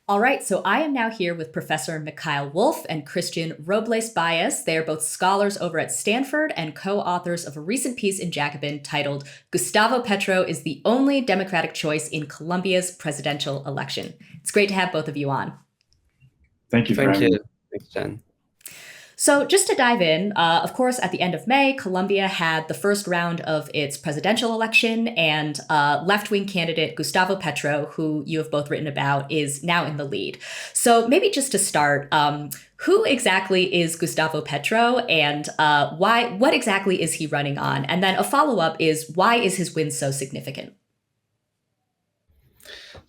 All right, so I am now here with Professor Mikael Wolfe and Christian Robles-Baez. They are both scholars over at Stanford and co-authors of a recent piece in Jacobin titled Gustavo Petro is the only Democratic choice in Colombia's presidential election. It's great to have both of you on. Thank you for Thank having me. you. Thanks, Jen. So, just to dive in, of course, at the end of May, Colombia had the first round of its presidential election, and left wing candidate Gustavo Petro, who you have both written about, is now in the lead. So, maybe just to start, who exactly is Gustavo Petro, and what exactly is he running on? And then a follow up is, why is his win so significant?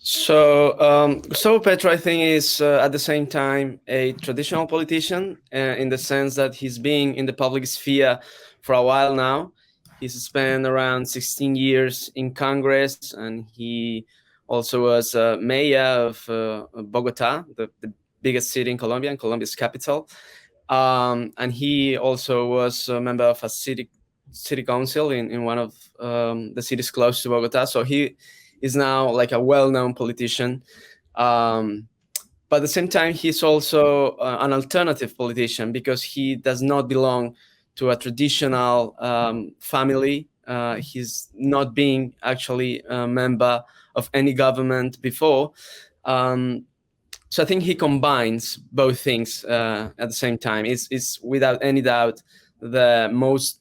So Gustavo Petro, I think, is at the same time a traditional politician in the sense that he's been in the public sphere for a while now. He's spent around 16 years in Congress, and he also was mayor of Bogota, the biggest city in Colombia, and Colombia's capital. And he also was a member of a city council in one of the cities close to Bogota. So he is now like a well-known politician. But at the same time, he's also an alternative politician because he does not belong to a traditional family. He's not being actually a member of any government before. So I think he combines both things at the same time. Is without any doubt the most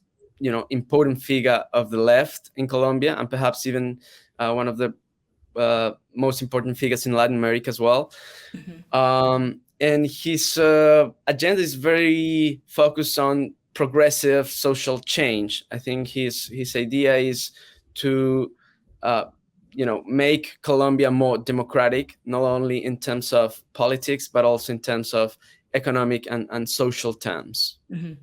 important figure of the left in Colombia, and perhaps even one of the most important figures in Latin America as well. Mm-hmm. And his agenda is very focused on progressive social change. I think his idea is to make Colombia more democratic, not only in terms of politics, but also in terms of economic and social terms. Mm-hmm.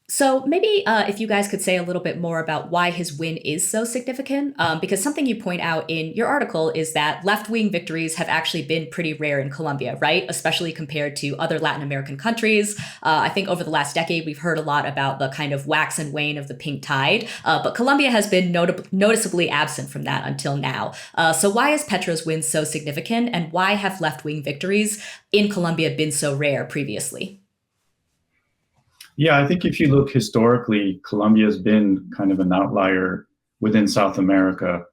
So maybe if you guys could say a little bit more about why his win is so significant, because something you point out in your article is that left-wing victories have actually been pretty rare in Colombia, right? Especially compared to other Latin American countries. I think over the last decade, we've heard a lot about the kind of wax and wane of the pink tide, but Colombia has been noticeably absent from that until now. So why is Petro's win so significant, and why have left-wing victories in Colombia been so rare previously? Yeah, I think if you look historically, Colombia has been kind of an outlier within South America.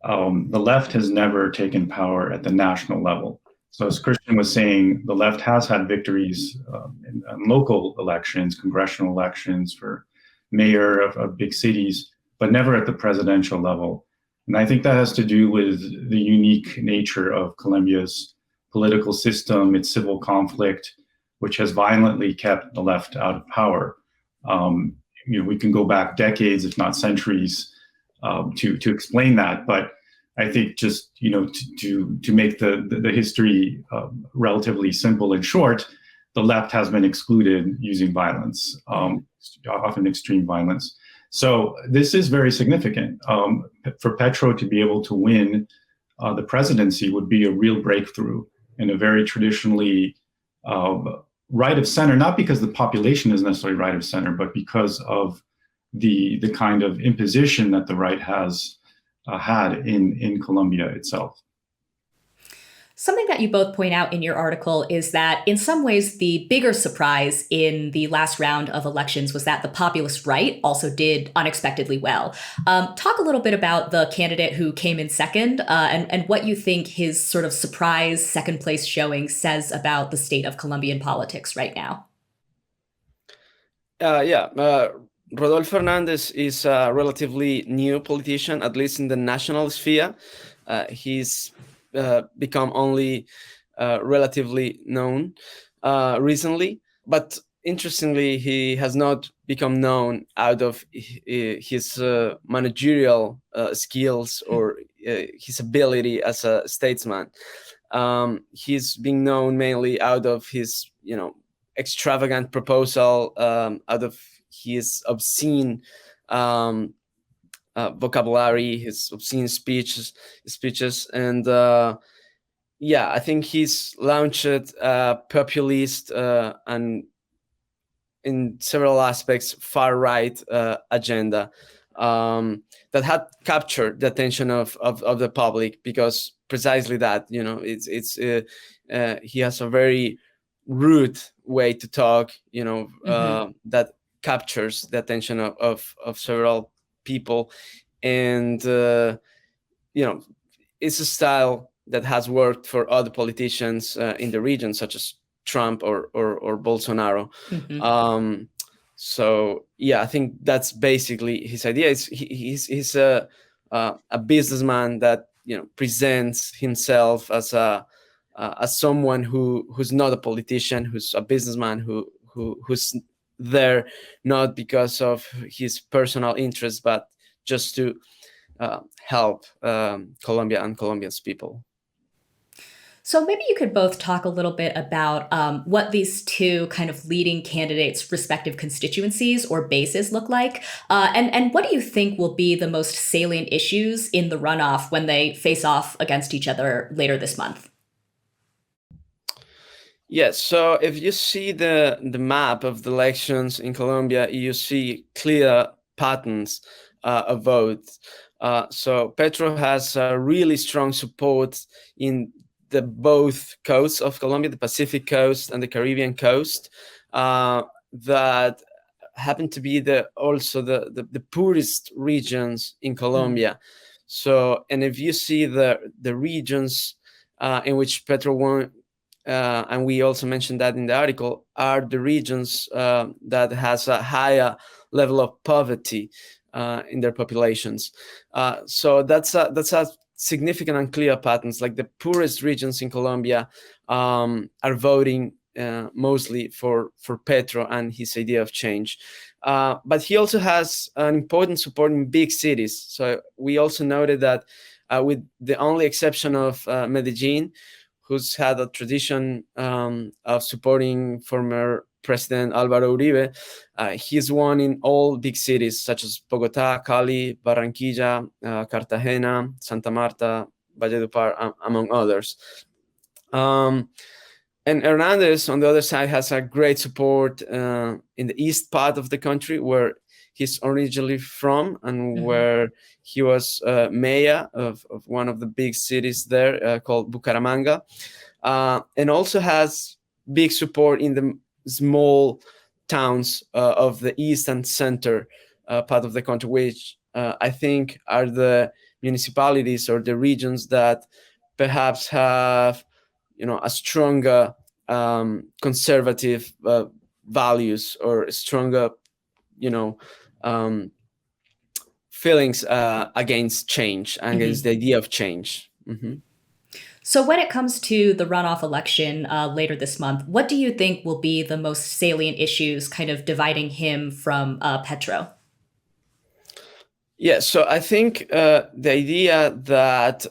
The left has never taken power at the national level. So as Christian was saying, the left has had victories in local elections, congressional elections for mayor of big cities, but never at the presidential level. And I think that has to do with the unique nature of Colombia's political system, its civil conflict, which has violently kept the left out of power. We can go back decades, if not centuries, to explain that. But I think just to make the history relatively simple and short, the left has been excluded using violence, often extreme violence. So this is very significant. For Petro to be able to win the presidency would be a real breakthrough in a very traditionally right of center, not because the population is necessarily right of center, but because of the kind of imposition that the right has had in Colombia itself. Something that you both point out in your article is that in some ways the bigger surprise in the last round of elections was that the populist right also did unexpectedly well. Talk a little bit about the candidate who came in second and what you think his sort of surprise second place showing says about the state of Colombian politics right now. Rodolfo Hernández is a relatively new politician, at least in the national sphere. He's become only relatively known recently, but interestingly, he has not become known out of his managerial skills or his ability as a statesman. He's being known mainly out of his, extravagant proposal, out of his obscene vocabulary, his obscene speeches, and I think he's launched a populist and in several aspects far-right agenda that had captured the attention of the public, because precisely that. He has a very rude way to talk, that captures the attention of several people, and it's a style that has worked for other politicians in the region, such as Trump or Bolsonaro. So yeah, I think that's basically his idea. He's a businessman that presents himself as someone who's not a politician, who's a businessman who's there not because of his personal interests, but just to help Colombia and Colombia's people. So maybe you could both talk a little bit about what these two kind of leading candidates' respective constituencies or bases look like. And what do you think will be the most salient issues in the runoff when they face off against each other later this month? Yes, so if you see the map of the elections in Colombia, you see clear patterns of votes. So Petro has really strong support in the both coasts of Colombia, the Pacific coast and the Caribbean coast, that happen to be also the poorest regions in Colombia. So, and if you see the regions in which Petro won, and we also mentioned that in the article, are the regions that has a higher level of poverty in their populations. So that's a significant and clear patterns. Like the poorest regions in Colombia are voting mostly for Petro and his idea of change. But he also has an important support in big cities. So we also noted that with the only exception of Medellin, who's had a tradition of supporting former President Álvaro Uribe, he's won in all big cities such as Bogota, Cali, Barranquilla, Cartagena, Santa Marta, Valledupar, among others. And Hernández, on the other side, has a great support in the east part of the country, where he's originally from and where he was mayor of one of the big cities there called Bucaramanga, and also has big support in the small towns of the east and center part of the country, which I think are the municipalities or the regions that perhaps have, a stronger conservative values or stronger, feelings against change and against the idea of change. So when it comes to the runoff election later this month, what do you think will be the most salient issues kind of dividing him from Petro? Yeah, so I think the idea that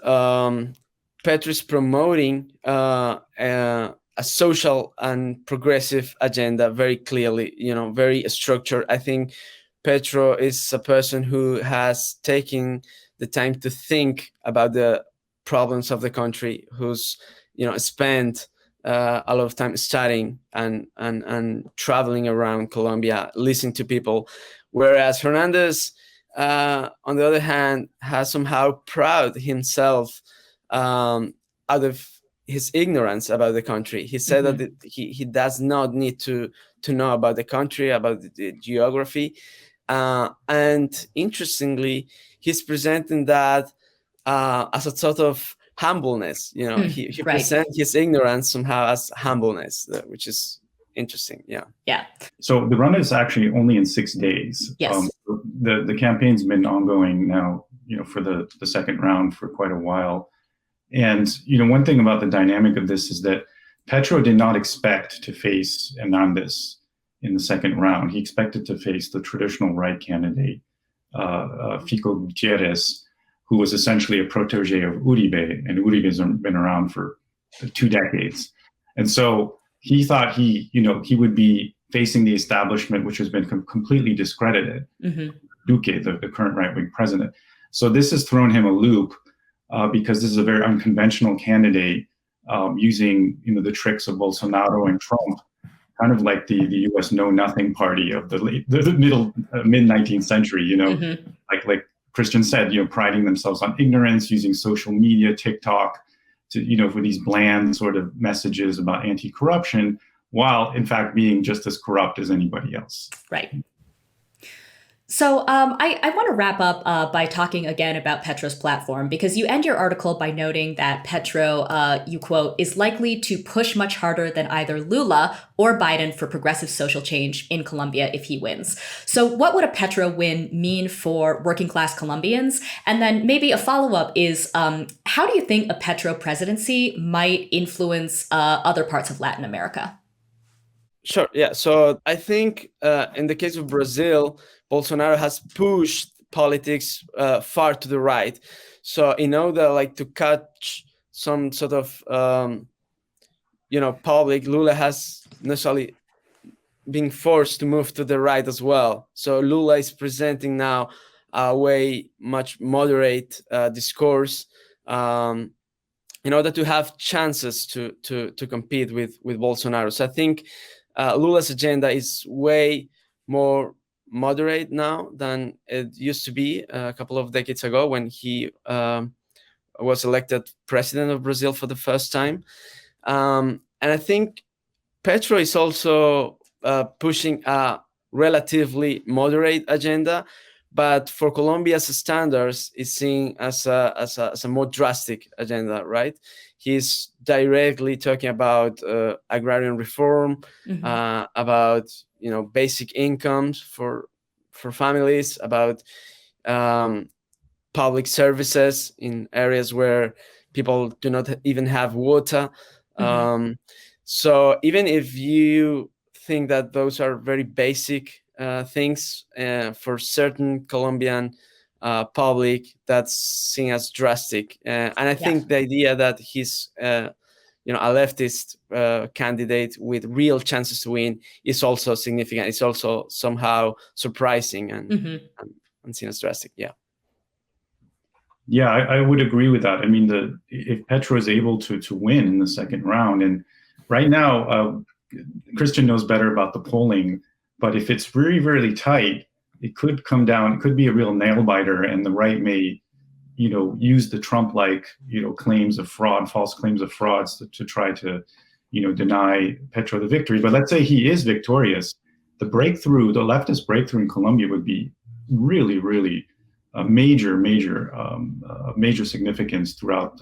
Petro is promoting a social and progressive agenda very clearly, very structured. I think Petro is a person who has taken the time to think about the problems of the country, who's spent a lot of time studying and traveling around Colombia, listening to people, whereas Hernández, on the other hand, has somehow proud himself out of his ignorance about the country. He said that he does not need to know about the country, about the geography, and interestingly, he's presenting that as a sort of humbleness. He presents his ignorance somehow as humbleness, which is interesting. Yeah. So the run is actually only in 6 days. Yes. The campaign's been ongoing now, for the second round for quite a while. And, one thing about the dynamic of this is that Petro did not expect to face Hernández in the second round. He expected to face the traditional right candidate, Fico Gutierrez, who was essentially a protege of Uribe, and Uribe's been around for 2 decades. And so he thought he would be facing the establishment, which has been completely discredited, Duque, the current right-wing president. So this has thrown him a loop because this is a very unconventional candidate using the tricks of Bolsonaro and Trump, kind of like the U.S. know-nothing party of the mid-19th century. Like Christian said, priding themselves on ignorance, using social media, TikTok, for these bland sort of messages about anti-corruption, while in fact being just as corrupt as anybody else. Right. So I want to wrap up by talking again about Petro's platform, because you end your article by noting that Petro, you quote, is likely to push much harder than either Lula or Biden for progressive social change in Colombia if he wins. So what would a Petro win mean for working class Colombians? And then maybe a follow-up is, how do you think a Petro presidency might influence other parts of Latin America? Sure. Yeah. So I think in the case of Brazil, Bolsonaro has pushed politics far to the right. So in order like to catch some sort of public, Lula has necessarily been forced to move to the right as well. So Lula is presenting now a way much moderate discourse in order to have chances to compete with Bolsonaro. So I think Lula's agenda is way more moderate now than it used to be a couple of decades ago when he was elected president of Brazil for the first time. And I think Petro is also pushing a relatively moderate agenda, but for Colombia's standards, it's seen as a more drastic agenda, right? He's directly talking about agrarian reform, about basic incomes for families, about public services in areas where people do not even have water. So even if you think that those are very basic things for certain Colombian public, that's seen as drastic. And I think the idea that he's a leftist candidate with real chances to win is also significant. It's also somehow surprising and seen as drastic. Yeah, I would agree with that. I mean, if Petro is able to win in the second round, and right now, Christian knows better about the polling, but if it's really, really tight, it could come down, it could be a real nail biter, and the right may, use the Trump-like, claims of fraud, false claims of frauds to try to, deny Petro the victory. But let's say he is victorious. The leftist breakthrough in Colombia would be really, really major significance throughout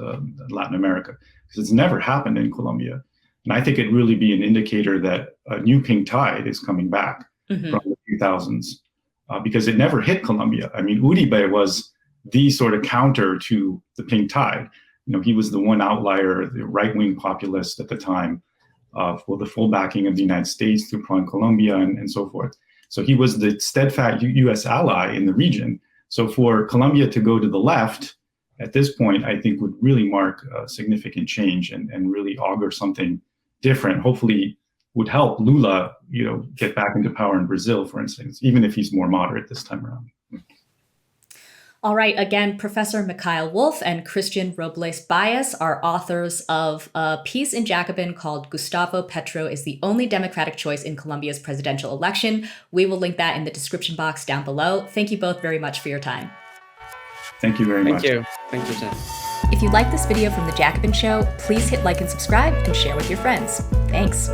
Latin America, because it's never happened in Colombia. And I think it'd really be an indicator that a new pink tide is coming back from the 2000s, because it never hit Colombia. I mean, Uribe was the sort of counter to the pink tide. He was the one outlier, the right-wing populist at the time, for the full backing of the United States through Colombia and so forth. So he was the steadfast U.S. ally in the region. So for Colombia to go to the left at this point, I think would really mark a significant change and really augur something different. Hopefully would help Lula, get back into power in Brazil, for instance, even if he's more moderate this time around. All right. Again, Professor Mikael Wolfe and Christian Robles-Baez are authors of a piece in Jacobin called Gustavo Petro is the only Democratic choice in Colombia's presidential election. We will link that in the description box down below. Thank you both very much for your time. Thank you very much. Thank you, Sam. If you like this video from The Jacobin Show, please hit like and subscribe and share with your friends. Thanks.